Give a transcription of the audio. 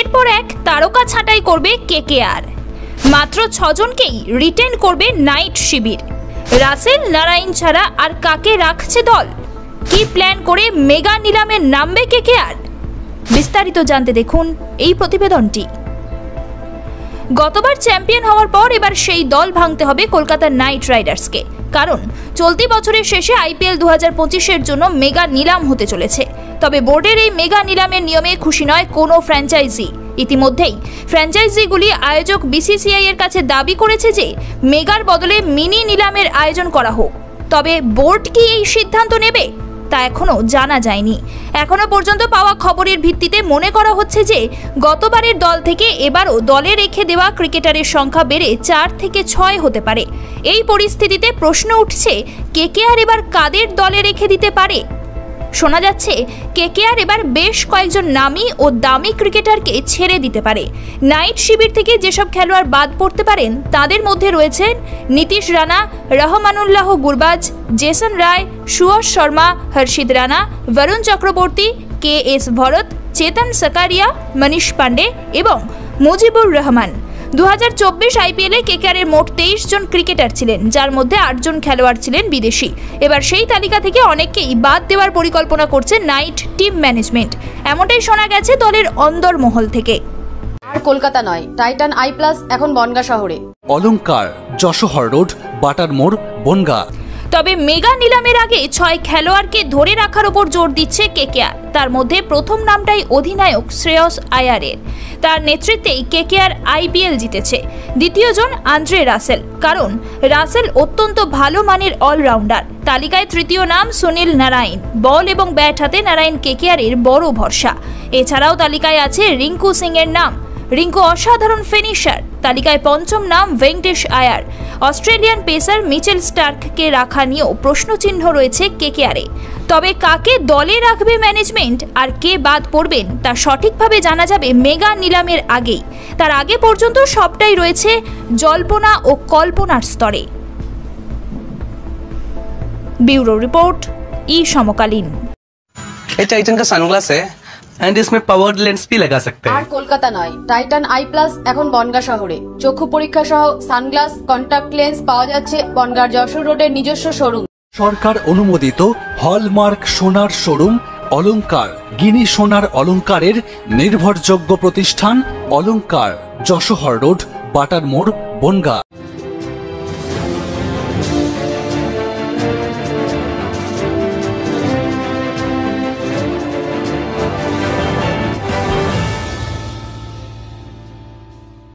একের পর এক তারকা ছাঁটাই করবে কেকেআর। মাত্র 6 জনকেই রিটেন করবে নাইট শিবির। রাসেল নারাইন ছাড়া আর কাকে রাখছে দল? কি প্ল্যান করে মেগা নিলামে নামবে কেকেআর? বিস্তারিত জানতে দেখুন এই প্রতিবেদনটি। গতবার চ্যাম্পিয়ন হওয়ার পর এবার সেই দল ভাঙতে হবে কলকাতা নাইট রাইডার্সকে। কারণ চলতি বছরের শেষে আইপিএল 2025-এর জন্য মেগা নিলাম হতে চলেছে। তবে বোর্ডের এই মেগা নিলামের নিয়মে খুশি নয় কোনো ফ্র্যাঞ্চাইজি। ইতিমধ্যেই ফ্র্যাঞ্চাইজিগুলি আয়োজক বিসিসিআই এর কাছে দাবি করেছে যে মেগার বদলে মিনি নিলামের আয়োজন করা হোক। তবে বোর্ড কি এই সিদ্ধান্ত নেবে তা এখনো জানা যায়নি। এখনো পর্যন্ত পাওয়া খবরের ভিত্তিতে মনে করা হচ্ছে যে গতবারের দল থেকে এবারও দলে রেখে দেওয়া ক্রিকেটারের সংখ্যা বেড়ে 4 থেকে 6 হতে পারে। এই পরিস্থিতিতে প্রশ্ন উঠছে কেকেআর এবার কাদের দলে রেখে দিতে পারে। শোনা যাচ্ছে কেকেআর এবার বেশ কয়েকজন নামী ও দামি ক্রিকেটারকে ছেড়ে দিতে পারে। নাইট শিবির থেকে যেসব খেলোয়াড় বাদ পড়তে পারেন তাদের মধ্যে রয়েছেন নীতিশ রানা, রহমানুল্লাহ গুরবাজ, জেসন রায়, সুয়শ শর্মা, হর্ষিত রানা, বরুণ চক্রবর্তী, কে.এস. ভরত, চেতন সকারিয়া, মনীষ পান্ডে এবং মুজিবুর রহমান। 2024 আইপিএলে কেকেআরের মোট 23 জন ক্রিকেটার ছিলেন, যার মধ্যে 8 জন খেলোয়াড় ছিলেন বিদেশি। এবার সেই তালিকা থেকে অনেককেই বাদ দেওয়ার পরিকল্পনা করছে নাইট টিম ম্যানেজমেন্ট। এমনটাই শোনা গেছে দলের অন্দরমহল থেকে। আর কলকাতা নয়, টাইটান আই প্লাস এখন বনগাঁ শহরে। অলংকার, যশোহর রোড, বাটার মোড়, বনগাঁ। তবে মেগা নিলামের আগে 6 খেলোয়াড়কে ধরে রাখার উপর জোর দিচ্ছে কেকেআর। তার মধ্যে প্রথম নামটাই অধিনায়ক শ্রেয়স আয়ারের। তার নেতৃত্বেই কেকেআর আইপিএল জিতেছে। দ্বিতীয় জন আন্দ্রে রাসেল, কারণ রাসেল অত্যন্ত ভালো মানের অলরাউন্ডার। তালিকায় তৃতীয় নাম সুনীল নারাইন। বল এবং ব্যাট হাতে নারাইন কেকেআরের বড় ভরসা। এছাড়াও তালিকায় আছে রিঙ্কু সিং এর নাম। রিঙ্কু অসাধারণ ফিনিশার। তালিকায় পঞ্চম নাম ভেঙ্কটেশ আয়ার। অস্ট্রেলিয়ান পেসার মিচেল স্টার্ককে রাখা নিয়েও প্রশ্নচিহ্ন রয়েছে কেকেআরে। তবে কাকে দলে রাখবে ম্যানেজমেন্ট আর কে বাদ পড়বেন তা সঠিকভাবে জানা যাবে মেগা নিলামের আগেই। তার আগে পর্যন্ত সবটাই রয়েছে জল্পনা ও কল্পনার স্তরে। ब्यूरो रिपोर्ट, ई समकालीन। ये टाइटन का सनग्लास है एंड इसमें पावर्ड लेंस भी लगा सकते हैं। আর কলকাতা নয়, টাইটান আই প্লাস এখন বনগাঁ শহরে। চক্ষু পরীক্ষা সহ সানগ্লাস, কন্টাক্ট লেন্স পাওয়া যাচ্ছে বনগাঁর যশোর রোডের নিজস্ব শোরুম। সরকার অনুমোদিত হলমার্ক সোনার শোরুম অলংকার। গিনি সোনার অলংকারের নির্ভরযোগ্য প্রতিষ্ঠান অলংকার, যশোহর রোড, বাটার মোড়, বনগাঁ।